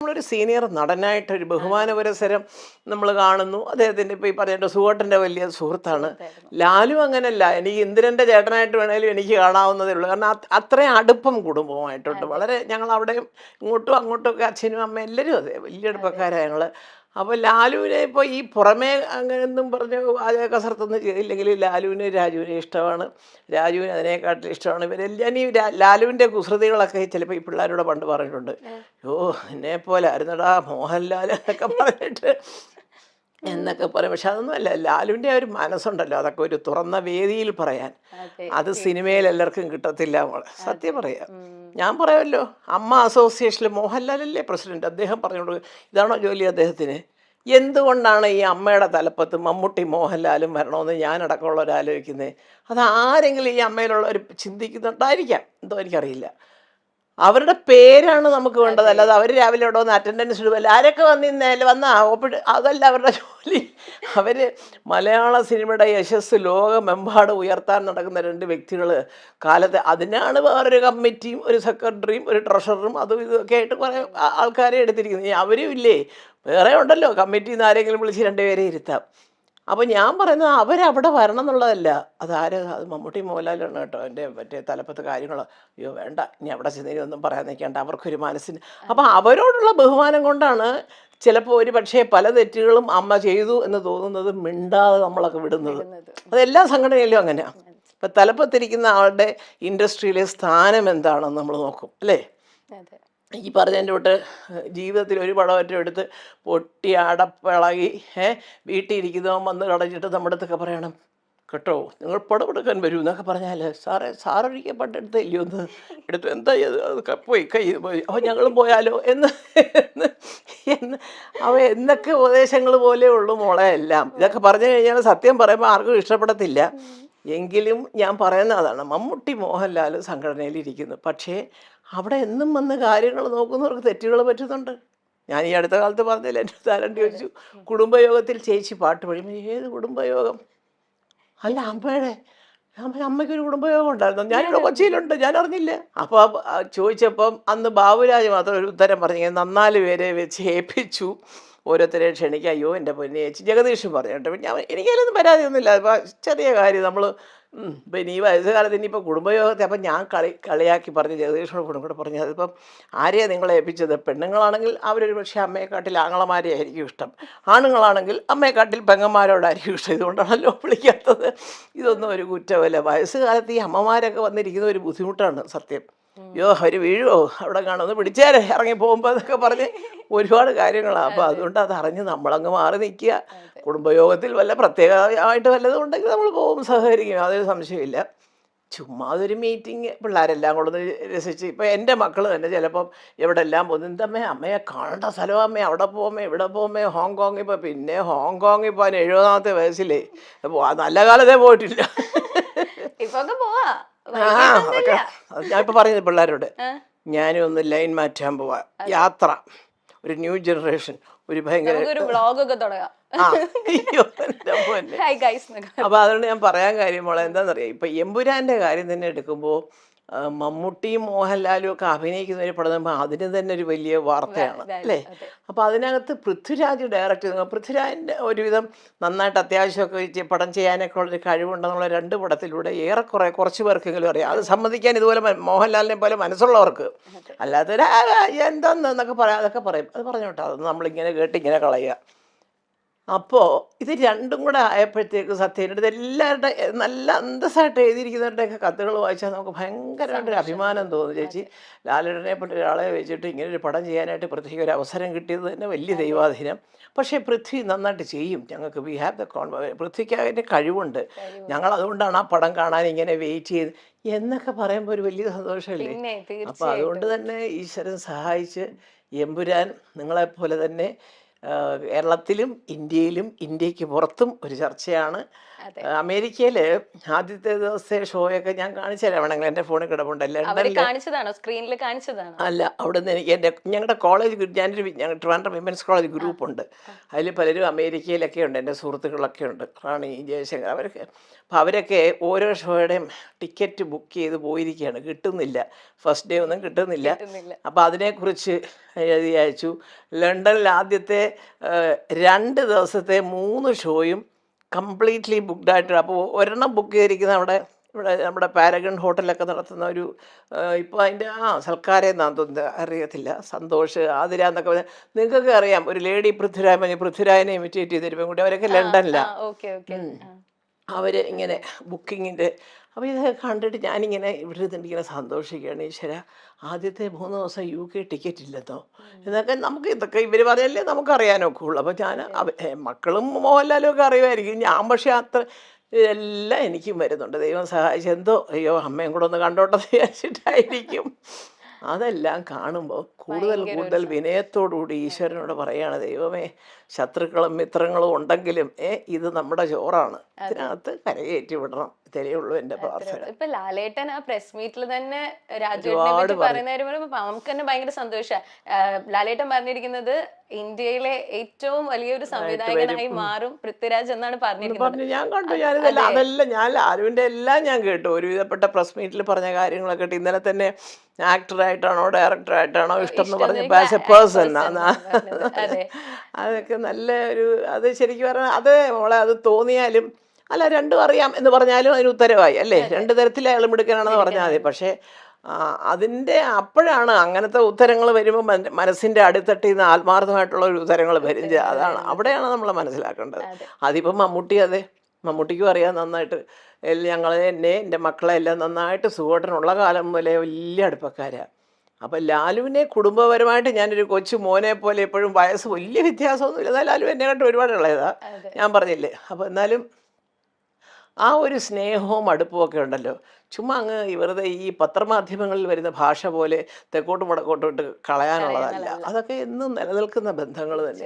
നമ്മളൊരു സീനിയർ നടനായിട്ടൊരു ബഹുമാന പുരസ്സരം നമ്മൾ കാണുന്നു. അദ്ദേഹത്തിൻ്റെ ഇപ്പോൾ ഈ പറഞ്ഞ സുഹോട്ടൻ്റെ വലിയ സുഹൃത്താണ്. സുഹൃത്തായിരുന്നു. ലാലു അങ്ങനല്ല. എനിക്ക് ഇന്ദ്രൻ്റെ ചേട്ടനായിട്ട് വേണേലും എനിക്ക് കാണാവുന്നതേ ഉള്ളൂ. കാരണം അത്രയും അടുപ്പം കുടുംബവുമായിട്ടുണ്ട്. അതെ. വളരെ ഞങ്ങൾ അവിടെയും ഇങ്ങോട്ടും അങ്ങോട്ടും ഒക്കെ അച്ഛനും അമ്മയും എല്ലാവരും അതെ വലിയ അതെ. അടുപ്പക്കാരാണ് ഞങ്ങൾ. അപ്പോൾ ലാലുവിനെ ഇപ്പോൾ ഈ പുറമേ അങ്ങനെയൊന്നും പറഞ്ഞ് പാചക കസരത്തൊന്നും ചെയ്തില്ലെങ്കിൽ ലാലുവിന് രാജുവിനെ ഇഷ്ടമാണ്. രാജുവിന് അതിനെക്കാട്ടിലും ഇഷ്ടമാണ്. ഇവരെല്ലാം ഈ ലാലുവിൻ്റെ കുസൃതികളൊക്കെ ചിലപ്പോൾ ഈ പിള്ളേരോട് പണ്ട് പറഞ്ഞിട്ടുണ്ട്. യോ എന്നെ പോലെ ആയിരുന്നടാ മോഹൻലാൽ എന്നൊക്കെ പറഞ്ഞിട്ട് എന്നൊക്കെ പറയും. പക്ഷെ അതൊന്നും അല്ല, ലാലുവിൻ്റെ ആ ഒരു മനസ്സുണ്ടല്ലോ, അതൊക്കെ ഒരു തുറന്ന വേദിയിൽ പറയാൻ അതെ. അത് സിനിമയിൽ തീർച്ചയായും. എല്ലാവർക്കും കിട്ടത്തില്ല മോളെ, സത്യം അതെ. പറയാം. ഉം. ഞാൻ പറയാമല്ലോ, അമ്മ അസോസിയേഷനിൽ മോഹൻലാലല്ലേ പ്രസിഡന്റ്, അദ്ദേഹം പറഞ്ഞോളൂ ഇതാണോ ജോലി അദ്ദേഹത്തിന്. എന്തുകൊണ്ടാണ് ഈ അമ്മയുടെ തലപ്പത്ത് മമ്മൂട്ടി മോഹൻലാലും വരണമെന്ന് ഞാനടക്കമുള്ളവർ ആലോചിക്കുന്നത്? അത് ആരെങ്കിലും ഈ അമ്മയിലുള്ളവർ ചിന്തിക്കുന്നുണ്ടായിരിക്കാം, എന്തോ എനിക്കറിയില്ല. അവരുടെ പേരാണ് നമുക്ക് വേണ്ടത്, അതെ. അല്ലാതെ അവർ രാവിലെ ഇവിടെ വന്ന് അറ്റൻഡൻസ് ഇടുമല്ലോ, ആരൊക്കെ വന്നിന്നേലും വന്ന ഒപ്പിട്ട് അതല്ല അവരുടെ ജോലി. അവർ മലയാള സിനിമയുടെ യശസ് ലോകമെമ്പാടും ഉയർത്താൻ നടക്കുന്ന രണ്ട് വ്യക്തികൾ കാലത്ത്, അതിനാണ് വേറൊരു കമ്മിറ്റിയും ഒരു സെക്രട്ടറിയും ഒരു ട്രഷററും അതും ഇതൊക്കെ ആയിട്ട് കുറേ ആൾക്കാരെ എടുത്തിരിക്കുന്നത്. അവരും ഇല്ലേ, വേറെ ഉണ്ടല്ലോ, കമ്മിറ്റിയിൽ നിന്ന് ആരെങ്കിലും വിളിച്ച് രണ്ടുപേരെ ഇരുത്താം. അപ്പോൾ ഞാൻ പറയുന്നത് അവരവിടെ വരണം എന്നുള്ളതല്ല. അത് മമ്മൂട്ടി മോഹൻലാലാണ് കേട്ടോ എൻ്റെ മറ്റേ തലപ്പത്ത് കാര്യങ്ങൾ. അയ്യോ വേണ്ട, ഇനി അവിടെ ചെന്നതിന് ഒന്നും പറയാൻ നിൽക്കേണ്ട, അവർക്കൊരു മനസ്സിന്. അപ്പോൾ അതെ. അവരോടുള്ള ബഹുമാനം കൊണ്ടാണ് ചിലപ്പോൾ ഒരു പക്ഷേ പല തെറ്റുകളും അമ്മ ചെയ്തു എന്ന് തോന്നുന്നത് മിണ്ടാതെ നമ്മളൊക്കെ വിടുന്നത്. വിടുന്നത്. അതെല്ലാ സംഘടനയിലും അങ്ങനെയാണ്. മനസ്സിലായി. ഇപ്പം തലപ്പത്തിരിക്കുന്ന ആളുടെ ഇൻഡസ്ട്രിയിലെ സ്ഥാനം എന്താണെന്ന് നമ്മൾ നോക്കും അല്ലേ. അതെ. ഈ പറഞ്ഞതിൻ്റെ തൊട്ട് ജീവിതത്തിൽ ഒരു പടമറ്റം എടുത്ത് പൊട്ടി അടപ്പിളകി വീട്ടിൽ ഇരിക്കുന്നവൻ വന്ന് കടഞ്ഞിട്ട് നമ്മുടെ അടുത്തൊക്കെ പറയണം കേട്ടോ, നിങ്ങൾ പടമെടുക്കാൻ വരൂ എന്നൊക്കെ പറഞ്ഞാൽ, സാറൊരിക്കൽ പണ്ടെടുത്ത് ഇല്ലയോ ഒന്ന് എടുത്തു, എന്താ ചെയ്ത് അത് പോയി കൈ പോയി, അപ്പോൾ ഞങ്ങളും പോയാലോ എന്ന് എന്ന് എന്ന് അവ എന്നൊക്കെ ഉപദേശങ്ങൾ പോലെ ഉള്ളു മോളെ എല്ലാം. ഇതൊക്കെ പറഞ്ഞു കഴിഞ്ഞാൽ സത്യം പറയുമ്പോൾ ആർക്കും ഇഷ്ടപ്പെടത്തില്ല. എങ്കിലും ഞാൻ പറയുന്ന അതാണ്, മമ്മൂട്ടി മോഹൻലാൽ സംഘടനയിലിരിക്കുന്നു, പക്ഷേ അവിടെ എന്നും വന്ന് കാര്യങ്ങൾ നോക്കുന്നവർക്ക് തെറ്റുകൾ പറ്റുന്നുണ്ട്. ഞാൻ ഈ അടുത്ത കാലത്ത് പറഞ്ഞില്ല, എൻ്റെ താരണ്ട് അതെ. ചോദിച്ചു കുടുംബയോഗത്തിൽ ചേച്ചി പാട്ട് പഠിക്കും. ഏത് കുടുംബയോഗം? അല്ല അമ്മയുടെ അമ്മയ്ക്കൊരു കുടുംബയോഗം ഉണ്ടായിരുന്നു, ഞാനിവിടെ കൊച്ചിയിലുണ്ട്, ഞാൻ അറിഞ്ഞില്ല. അപ്പോൾ ചോദിച്ചപ്പം അന്ന് ബാബുരാജ് മാത്രം ഒരു ഉത്തരം പറഞ്ഞു, 4 പേരെ വെച്ച് ഏൽപ്പിച്ചു ഓരോരുത്തരെ ക്ഷണിക്കുക. അയ്യോ എൻ്റെ പൊന്നെ ചേച്ചി, ജഗദീഷും പറഞ്ഞു കേട്ടോ. ഞാൻ എനിക്കതിലൊന്നും പരാതിയൊന്നുമില്ല, അപ്പോൾ ചെറിയ കാര്യം നമ്മൾ പിന്നെ ഈ വയസ്സുകാലത്ത് ഇനിയിപ്പോൾ കുടുംബയോഗത്തെ. അപ്പം ഞാൻ കളിയാക്കി പറഞ്ഞ് ജഗദീഷിനോട് കൂടെ പറഞ്ഞു, അതിപ്പം ആരെയാണ് നിങ്ങളെ ഏൽപ്പിച്ചത്? പെണ്ണുങ്ങളാണെങ്കിൽ അവരൊരു പക്ഷേ അമ്മയെക്കാട്ടിൽ ആങ്ങളമാരെ ആയിരിക്കും ഇഷ്ടം, ആണുങ്ങളാണെങ്കിൽ അമ്മയെക്കാട്ടിൽ പെങ്ങന്മാരോടായിരിക്കും ഇഷ്ടം. ഇതുകൊണ്ടാണല്ലോ വിളിക്കാത്തത്. ഇതൊന്നും ഒരു കുറ്റമല്ല. വയസ്സുകാലത്ത് ഈ അമ്മമാരൊക്കെ വന്നിരിക്കുന്ന ഒരു ബുദ്ധിമുട്ടാണ് സത്യം. അയ്യോ അവർ വീഴുമോ അവിടെ കാണുമെന്ന് പിടിച്ചേരെ ഇറങ്ങി പോകുമ്പോൾ എന്നൊക്കെ പറഞ്ഞ് ഒരുപാട് കാര്യങ്ങളാണ്. അപ്പോൾ അതുകൊണ്ട് അതറിഞ്ഞ് നമ്മളങ്ങ് മാറി നിൽക്കുക. അതെ. കുടുംബയോഗത്തിൽ വല്ല പ്രത്യേകമായിട്ട് വല്ലതും ഉണ്ടെങ്കിൽ നമ്മൾ പോകും, സഹകരിക്കും, അതൊരു സംശയമില്ല. ചുമ്മാ അതൊരു മീറ്റിംഗ്, പിള്ളേരെല്ലാം കൊണ്ടൊന്ന് രസിച്ച്. ഇപ്പോൾ എൻ്റെ മക്കൾ തന്നെ ചിലപ്പം എവിടെ എല്ലാം പോകുന്നു, എന്തമ്മേ അമ്മയെ കാണേണ്ട സ്ഥലം, അമ്മേ അവിടെ പോകുമേ ഇവിടെ പോകുമേ ഹോങ്കോങ്ങിൽ. ഇപ്പോൾ പിന്നെ ഹോങ്കോങ്ങിൽ പോകാൻ 70ാമത്തെ വയസ്സിലേ നല്ല കാലത്തേ പോയിട്ടില്ല. ഇപ്പൊ ഒക്കെ പോവാ. ആ അതൊക്കെ വൈകിട്ടൊന്നുമില്ല. അത് ഞാൻ ഇപ്പോൾ പറയുന്നത് പിള്ളേരോട്, ആ, ഞാനും ഒന്ന് ലൈൻ മാറ്റാൻ പോവാ, യാത്ര, ഒരു ന്യൂ ജനറേഷൻ, ഒരു ഭയങ്കര നമുക്കൊരു വ്ളോഗ് ഒക്കെ തുടങ്ങാം. ആ അയ്യോ എൻ്റെ പൊന്നെ. ഹായ് ഗൈസ് എന്നൊക്കെ. അപ്പോൾ അതുകൊണ്ട് ഞാൻ പറയാൻ കാര്യം മോളെ എന്താണെന്നറിയാം, ഇപ്പം എമ്പുരാൻ്റെ കാര്യം തന്നെ എടുക്കുമ്പോൾ മമ്മൂട്ടിയും മോഹൻലാലും ഒക്കെ അഭിനയിക്കുന്ന ഒരു പടം നമ്മൾ അതിന് തന്നെ ഒരു വലിയ വാർത്തയാണ് അല്ലേ. അതെ. അപ്പോൾ അതിനകത്ത് പൃഥ്വിരാജ് ഡയറക്റ്റ് ചെയ്തു. പൃഥ്വിരാജിൻ്റെ ഒരുവിധം നന്നായിട്ട് അത്യാവശ്യമൊക്കെ പടം ചെയ്യാനൊക്കെ ഉള്ളൊരു കഴിവുണ്ടെന്നുള്ള 2 പടത്തിലൂടെ ഏറെക്കുറെ കുറച്ച് പേർക്കെങ്കിലും അറിയാം. അത് സമ്മതിക്കാൻ ഇതുപോലെ മോഹൻലാലിനെ പോലെ മനസ്സുള്ളവർക്ക്. അതെ. അല്ലാത്തൊരു എന്താന്ന് എന്നൊക്കെ പറയാം, അതൊക്കെ പറയും, അത് പറഞ്ഞോട്ടെ, അതൊന്നും നമ്മളിങ്ങനെ കേട്ടിങ്ങനെ കളയുക. അപ്പോൾ ഇത് രണ്ടും കൂടെ ആയപ്പോഴത്തേക്ക് സത്യം എല്ലാവരുടെ നല്ല അന്തസ്സായിട്ട് എഴുതിയിരിക്കുന്നവരുടെയൊക്കെ കത്തുകൾ വായിച്ചാൽ നമുക്ക് ഭയങ്കരമായിട്ടൊരു അഭിമാനം തോന്നും. ചേച്ചി അതെ. ലാലേട്ടനെ പറ്റി ഒരാളെ വെച്ചിട്ട് ഇങ്ങനെ ഒരു പടം ചെയ്യാനായിട്ട് പൃഥ്വിക്ക് ഒരു അവസരം കിട്ടിയത് തന്നെ വലിയ അതെ. ദൈവാധീനം. പക്ഷേ പൃഥ്വി നന്നായിട്ട് ചെയ്യും, ഞങ്ങൾക്ക് വി ഹാവ് ദ പൃഥ്വിക്ക് അതിൻ്റെ കഴിവുണ്ട്. കഴിവുണ്ട്. ഞങ്ങൾ അതുകൊണ്ടാണ് ആ പടം കാണാൻ ഇങ്ങനെ വെയിറ്റ് ചെയ്ത് എന്നൊക്കെ പറയുമ്പോൾ ഒരു വലിയ സന്തോഷമല്ലേ. പിന്നെ അപ്പോൾ അതുകൊണ്ട് തീർച്ചയായിട്ടും. തന്നെ ഈശ്വരൻ സഹായിച്ച് എമ്പുരാൻ നിങ്ങളെപ്പോലെ തന്നെ കേരളത്തിലും ഇന്ത്യയിലും ഇന്ത്യക്ക് പുറത്തും ഒരു ചർച്ചയാണ്. അതെ. അമേരിക്കയിൽ ആദ്യത്തെ ദിവസത്തെ ഷോയൊക്കെ ഞാൻ കാണിച്ചു തരാം വേണമെങ്കിൽ, എൻ്റെ ഫോണിൽ കിടപ്പുണ്ട്. അവര് ലണ്ടനിൽ കാണിച്ചതാണോ, സ്ക്രീനിൽ കാണിച്ചതാണോ? അല്ല, അവിടുന്ന് എനിക്ക് ഞങ്ങളുടെ കോളേജ് ഞങ്ങൾ ട്രിവാൻഡ്രം വിമൻസ് കോളേജ് ഗ്രൂപ്പുണ്ട്. അതിൽ പലരും അമേരിക്കയിലൊക്കെ ഉണ്ട്, എൻ്റെ സുഹൃത്തുക്കളൊക്കെ ഉണ്ട്, റാണി ജയശങ്കർ അവരൊക്കെ. അപ്പോൾ അവരൊക്കെ ഓരോ ഷോയുടെയും ടിക്കറ്റ് ബുക്ക് ചെയ്ത് പോയിരിക്കുകയാണ്, കിട്ടുന്നില്ല, ഫസ്റ്റ് ഡേ ഒന്നും കിട്ടുന്നില്ല. കിട്ടുന്നില്ല. അപ്പോൾ അതിനെക്കുറിച്ച് എഴുതി അയച്ചു. ലണ്ടനിൽ ആദ്യത്തെ 2 ദിവസത്തെ 3 ഷോയും കംപ്ലീറ്റ്ലി ബുക്ക്ഡ് ആയിട്ട്. അപ്പോൾ ഒരെണ്ണം ബുക്ക് ചെയ്തിരിക്കുന്ന അവിടെ ഇവിടെ നമ്മുടെ പാരഗൺ ഹോട്ടലൊക്കെ നടത്തുന്ന ഒരു ഇപ്പോൾ അതിൻ്റെ സൽക്കാരം എന്നാന്ന് തോന്നുന്നത്, അറിയത്തില്ല, സന്തോഷ് ആതിര എന്നൊക്കെ പറഞ്ഞാൽ നിങ്ങൾക്കൊക്കെ അറിയാം. ഒരു ലേഡി പൃഥ്വിരാജിനെ ഇമിറ്റേറ്റ് ചെയ്തൊരു പെൺകുട്ടി, അവരൊക്കെ ലണ്ടനിലാണ്. Okay okay. അവർ ഇങ്ങനെ ബുക്കിങ്ങിൻ്റെ. അപ്പോൾ ഇതൊക്കെ കണ്ടിട്ട് ഞാനിങ്ങനെ ഇവിടെ ഇരുന്നിട്ട് ഇങ്ങനെ സന്തോഷിക്കുകയാണ്. ഈശ്വര, ആദ്യത്തെ 3 ദിവസം UK ടിക്കറ്റ് ഇല്ലെന്നോ എന്നൊക്കെ. നമുക്ക് ഇതൊക്കെ ഇവർ പറഞ്ഞല്ലേ നമുക്കറിയാനൊക്കെ ഉള്ളൂ. അപ്പോൾ ഞാൻ മക്കളും മോഹൻലാലും ഒക്കെ അറിയുമായിരിക്കും, ഞാൻ പക്ഷേ അത്ര ഇതെല്ലാം എനിക്കും വരുന്നുണ്ട്. ദൈവം സഹായിച്ച് എന്തോ അയ്യോ അമ്മയും കൂടെ ഒന്ന് കണ്ടോട്ടെ വിചാരിച്ചിട്ടായിരിക്കും. അതെല്ലാം കാണുമ്പോൾ കൂടുതൽ വിനയത്തോടുകൂടി ഈശ്വരനോട് പറയാണ്, ദൈവമേ, ശത്രുക്കളും മിത്രങ്ങളും ഉണ്ടെങ്കിലും ഇത് നമ്മുടെ ചോറാണ്, ഇതിനകത്ത് കരകയറ്റി വിടണം. ഇത്രയേ ഉള്ളൂ എൻ്റെ പ്രാർത്ഥന. ഇപ്പൊ ലാലേട്ടൻ ആ പ്രസ് മീറ്റിൽ തന്നെ രാജുവേട്ടനെ പറ്റി പറയുന്ന കാര്യം പറയുമ്പോൾ നമുക്ക് തന്നെ ഭയങ്കര സന്തോഷമാണ്. ലാലേട്ടൻ പറഞ്ഞിരിക്കുന്നത് ഇന്ത്യയിലെ ഏറ്റവും വലിയൊരു സംവിധായകനായി മാറും പൃഥ്വിരാജ് എന്നാണ് പറഞ്ഞിരിക്കുന്നത്. ഞാൻ കണ്ടു, അതെല്ലാം ഞാൻ ലാലുവിൻ്റെ എല്ലാം ഞാൻ കേട്ടു. ഒരുവിധപ്പെട്ട പ്രസ് മീറ്റിൽ പറഞ്ഞ കാര്യങ്ങളൊക്കെ കേട്ടു. ഇന്നലെ തന്നെ ആക്ടറായിട്ടാണോ ഡയറക്ടറായിട്ടാണോ ഇഷ്ടം എന്ന് പറഞ്ഞപ്പോൾ ആസ് എ പേഴ്സൺ അതൊക്കെ നല്ല ഒരു, അത് ശരിക്കും പറഞ്ഞാൽ അത് മോളെ, അത് തോന്നിയാലും അല്ല, രണ്ടും അറിയാം എന്ന് പറഞ്ഞാലും അതിന് ഉത്തരവായി അല്ലേ. 2 തരത്തിൽ അയാൾ മിടുക്കനാണെന്ന് പറഞ്ഞാൽ മതി. പക്ഷേ അതിൻ്റെ അപ്പോഴാണ് അങ്ങനത്തെ ഉത്തരങ്ങൾ വരുമ്പോൾ മനസ്സിൻ്റെ അടിത്തട്ടിൽ നിന്ന് ആത്മാർത്ഥമായിട്ടുള്ള ഒരു ഉത്തരങ്ങൾ വരും. അതാണ്, അവിടെയാണ് നമ്മൾ മനസ്സിലാക്കേണ്ടത്. അതിപ്പം മമ്മൂട്ടിക്കും അറിയാം നന്നായിട്ട്. എൻ്റെ മക്കളെ എല്ലാം നന്നായിട്ട് സുഖമായിട്ടുള്ള കാലം മുതലേ വലിയ അടുപ്പക്കാരാണ്. അപ്പം ലാലുവിനെ കുടുംബപരമായിട്ട് ഞാനൊരു കൊച്ചു മോനെ പോലെ എപ്പോഴും, വയസ്സ് വലിയ വ്യത്യാസമൊന്നുമില്ല, എന്നാൽ ലാലു എന്നെ കണ്ട് ഒരുപാട് ഉള്ളതാണ്, ഞാൻ പറഞ്ഞില്ലേ. അപ്പോൾ എന്നാലും ആ ഒരു സ്നേഹവും അടുപ്പവും ഒക്കെ ഉണ്ടല്ലോ. ചുമ്മാ അങ്ങ് വെറുതെ ഈ പത്രമാധ്യമങ്ങളിൽ വരുന്ന ഭാഷ പോലെ തെക്കോട്ടും വടക്കോട്ടും ഇട്ട് കളയാനുള്ളതല്ല. അതൊക്കെ എന്നും നിലനിൽക്കുന്ന ബന്ധങ്ങൾ തന്നെയാണ്.